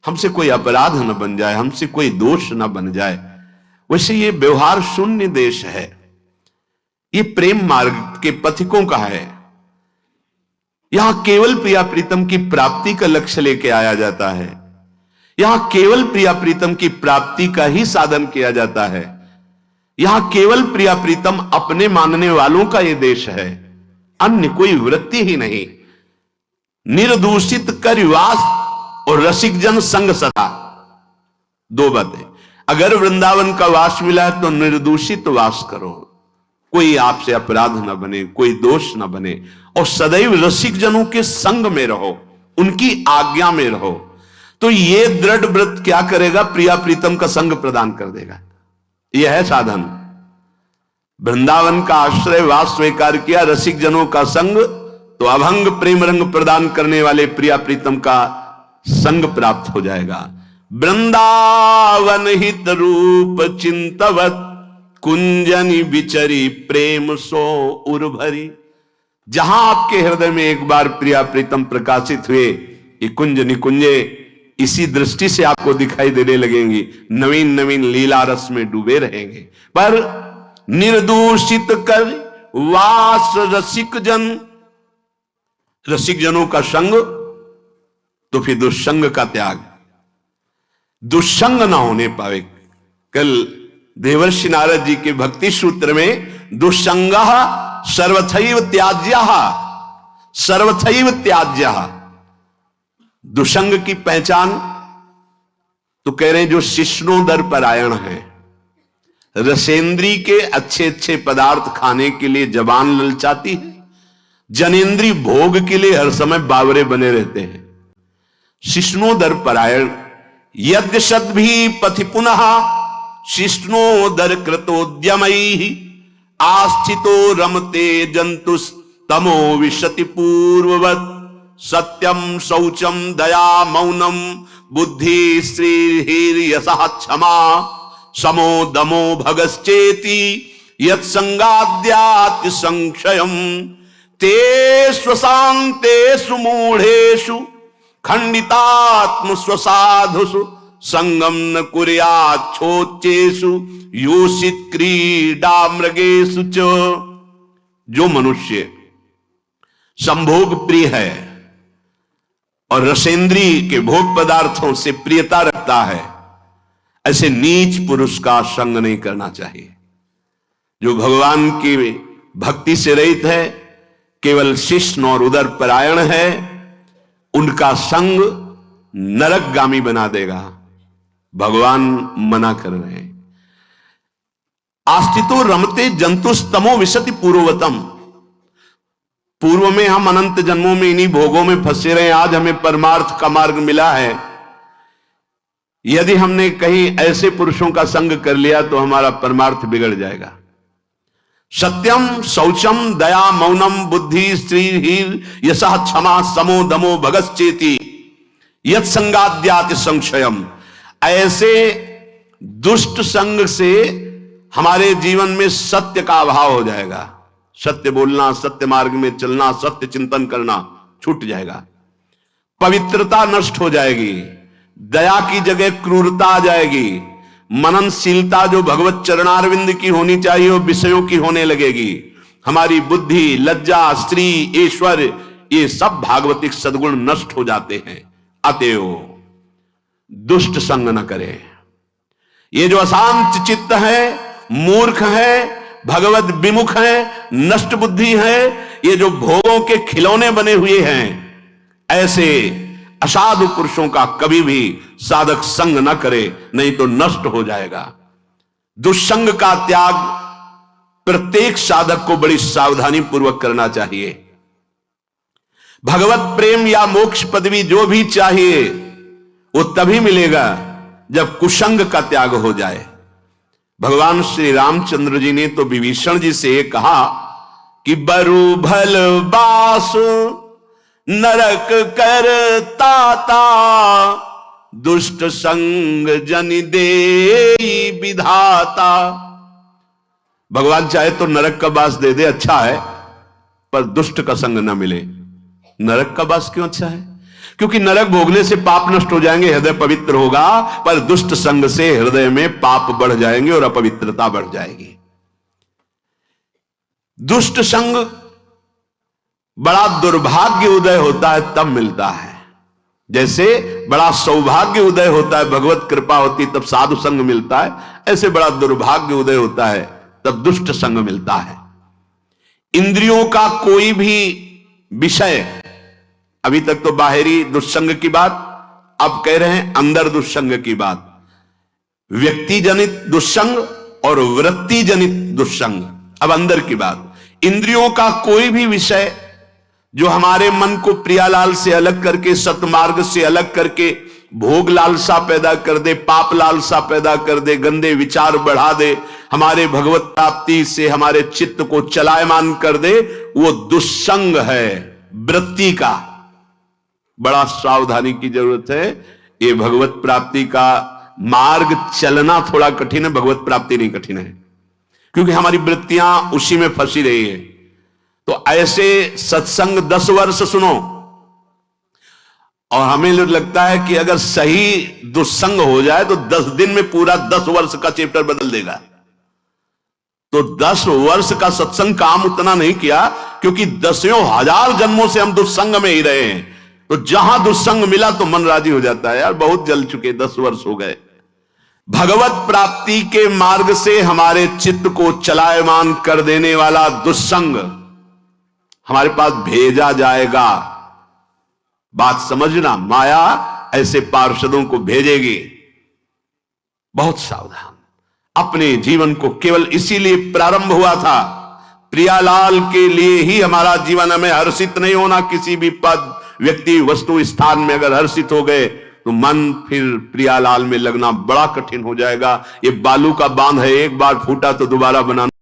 हमसे कोई अपराध न बन जाए, हमसे कोई दोष न बन जाए। वैसे ये व्यवहार शून्य देश है, ये प्रेम मार्ग के पथिकों का है। यहां केवल प्रिया प्रीतम की प्राप्ति का लक्ष्य लेके आया जाता है, यहां केवल प्रिया प्रीतम की प्राप्ति का ही साधन किया जाता है, यहां केवल प्रिया प्रीतम अपने मानने वालों का यह देश है, अन्य कोई वृत्ति ही नहीं। निर्दूषित कर वास और रसिक जन संग सदा, दो बातें। अगर वृंदावन का वास मिला है तो निर्दूषित वास करो, कोई आपसे अपराध न बने, कोई दोष न बने, और सदैव रसिक जनों के संग में रहो, उनकी आज्ञा में रहो। तो ये दृढ़ व्रत क्या करेगा? प्रिया प्रीतम का संग प्रदान कर देगा। यह है साधन। वृंदावन का आश्रय वास स्वीकार किया, रसिक जनों का संग, तो अभंग प्रेम रंग प्रदान करने वाले प्रिया प्रीतम का संग प्राप्त हो जाएगा। वृंदावन हित रूप चिंतवत कुंजनी बिचरी प्रेम सो उर्भरी। जहां आपके हृदय में एक बार प्रिया प्रीतम प्रकाशित हुए, ये कुंज निकुंजे इसी दृष्टि से आपको दिखाई देने लगेंगी, नवीन नवीन लीला रस में डूबे रहेंगे। पर निर्दूषित कर वास रसिक जन, रसिक जनों का संग, तो फिर दुष्संग का त्याग, दुष्संग ना होने पावे। कल देवर्षि नारद जी के भक्ति सूत्र में दुष्संगः सर्वथैव त्याज्यः, सर्वथैव त्याज्यः, दुष्संग की पहचान तो कह रहे हैं जो शिष्णोदर परायण है, रसेंद्री के अच्छे अच्छे पदार्थ खाने के लिए जबान ललचाती है, जनेन्द्री भोग के लिए हर समय बावरे बने रहते हैं। शिष्णोदर परायण यद्यशद भी पथि पुनः शिष्णोदर कृतोद्यमैः आस्थितो रमते जंतुस्तमो विशति पूर्ववत् सत्यम शौचम दया मौनम बुद्धि श्रीर्यसः क्षमा समो दमो भगश्चेति यत्संगाद्याति संक्षयम ते स्वशान्तेषु मूढ़ेषु खंडितात्म स्वसाधुषु संगम न कुर्यात् छोच्चेषु योषित क्रीडा मृगेषु च। जो मनुष्य संभोग प्रिय है और रसेंद्री के भोग पदार्थों से प्रियता रखता है, ऐसे नीच पुरुष का संग नहीं करना चाहिए। जो भगवान की भक्ति से रहित है, केवल शिष्ण और उदर परायण है, उनका संग नरकगामी बना देगा। भगवान मना कर रहे हैं। आस्थितो रमते जंतुस्तमो विशति पूर्ववतम। पूर्व में हम अनंत जन्मों में इन्हीं भोगों में फंसे रहे, आज हमें परमार्थ का मार्ग मिला है। यदि हमने कहीं ऐसे पुरुषों का संग कर लिया तो हमारा परमार्थ बिगड़ जाएगा। सत्यम शौचम दया मौनम बुद्धि श्रीर् यशः क्षमा समो दमो भगश्चेति यत् संगाद्याति संक्षयम। ऐसे दुष्ट संग से हमारे जीवन में सत्य का अभाव हो जाएगा। सत्य बोलना, सत्य मार्ग में चलना, सत्य चिंतन करना छूट जाएगा। पवित्रता नष्ट हो जाएगी, दया की जगह क्रूरता आ जाएगी, मननशीलता जो भगवत चरणारविंद की होनी चाहिए वो विषयों की होने लगेगी। हमारी बुद्धि, लज्जा, स्त्री, ईश्वर, ये सब भागवतिक सद्गुण नष्ट हो जाते हैं। अतएव दुष्ट संग न करें। ये जो अशांत चित्त है, मूर्ख है, भगवत विमुख है, नष्ट बुद्धि है, ये जो भोगों के खिलौने बने हुए हैं, ऐसे असाधु पुरुषों का कभी भी साधक संग न करे, नहीं तो नष्ट हो जाएगा। दुष्संग का त्याग प्रत्येक साधक को बड़ी सावधानी पूर्वक करना चाहिए। भगवत प्रेम या मोक्ष पदवी जो भी चाहिए वो तभी मिलेगा जब कुसंग का त्याग हो जाए। भगवान श्री रामचंद्र जी ने तो विभीषण जी से कहा कि बरु भल बास नरक कर ताता दुष्ट संग जन दे विधाता। भगवान चाहे तो नरक का बास दे दे, अच्छा है, पर दुष्ट का संग ना मिले। नरक का बास क्यों अच्छा है? क्योंकि नरक भोगने से पाप नष्ट हो जाएंगे, हृदय पवित्र होगा, पर दुष्ट संग से हृदय में पाप बढ़ जाएंगे और अपवित्रता बढ़ जाएगी। दुष्ट संग बड़ा दुर्भाग्य उदय होता है तब मिलता है, जैसे बड़ा सौभाग्य उदय होता है, भगवत कृपा होती तब साधु संग मिलता है, ऐसे बड़ा दुर्भाग्य उदय होता है तब दुष्ट संग मिलता है। इंद्रियों का कोई भी विषय, अभी तक तो बाहरी दुष्संग की बात, अब कह रहे हैं अंदर दुष्संग की बात। व्यक्ति जनित दुष्संग और वृत्ति जनित दुष्संग, अब अंदर की बात। इंद्रियों का कोई भी विषय जो हमारे मन को प्रियालाल से अलग करके, सतमार्ग से अलग करके भोग लालसा पैदा कर दे, पाप लालसा पैदा कर दे, गंदे विचार बढ़ा दे, हमारे भगवत प्राप्ति से हमारे चित्त को चलायमान कर दे, वो दुष्संग है वृत्ति का। बड़ा सावधानी की जरूरत है। ये भगवत प्राप्ति का मार्ग चलना थोड़ा कठिन है, भगवत प्राप्ति नहीं कठिन है, क्योंकि हमारी वृत्तियां उसी में फंसी रही है। तो ऐसे सत्संग 10 वर्ष सुनो, और हमें लगता है कि अगर सही दुस्संग हो जाए तो 10 दिन में पूरा 10 वर्ष का चैप्टर बदल देगा। तो 10 वर्ष का सत्संग काम उतना नहीं किया, क्योंकि 10,000 जन्मों से हम दुस्संग में ही रहे हैं। तो जहां दुस्संग मिला तो मन राजी हो जाता है, यार बहुत जल चुके, 10 वर्ष हो गए। भगवत प्राप्ति के मार्ग से हमारे चित्त को चलायमान कर देने वाला दुस्संग हमारे पास भेजा जाएगा। बात समझना, माया ऐसे पार्षदों को भेजेगी। बहुत सावधान। अपने जीवन को केवल इसीलिए प्रारंभ हुआ था, प्रियालाल के लिए ही हमारा जीवन। हमें हर्षित नहीं होना किसी भी पद, व्यक्ति, वस्तु, स्थान में। अगर हर्षित हो गए तो मन फिर प्रियालाल में लगना बड़ा कठिन हो जाएगा। ये बालू का बांध है, एक बार फूटा तो दोबारा बनाना